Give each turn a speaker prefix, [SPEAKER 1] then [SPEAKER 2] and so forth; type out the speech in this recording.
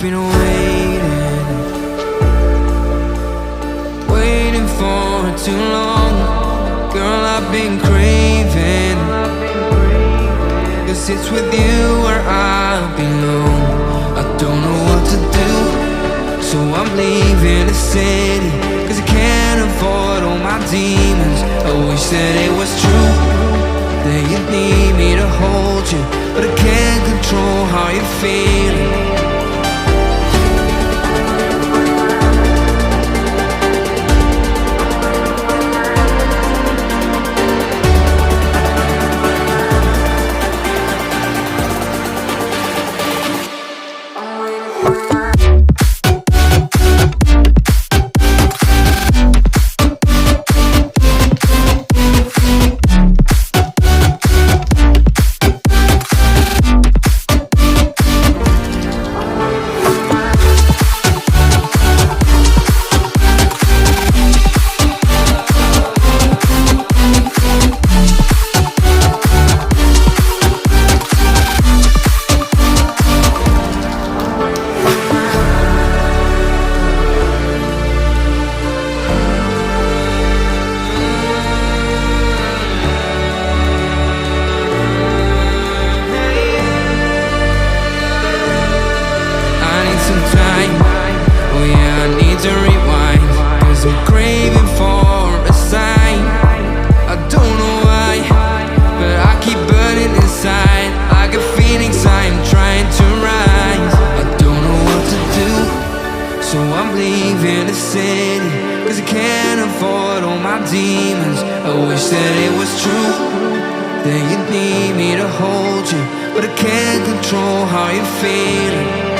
[SPEAKER 1] been waiting for too long. Girl, I've been craving, 'cause it's with you where I belong. I don't know what to do, so I'm leaving the city, 'cause I can't avoid all my demons. I wish that it was true, that you need me to hold you, but I can't control how you're feeling. Oh yeah, I need to rewind, 'cause I'm craving for a sign. I don't know why, but I keep burning inside, like a phoenix I'm trying to rise. I don't know what to do, so I'm leaving the city, 'cause I can't avoid all my demons. I wish that it was true, that you need me to hold you, but I can't control how you're feeling.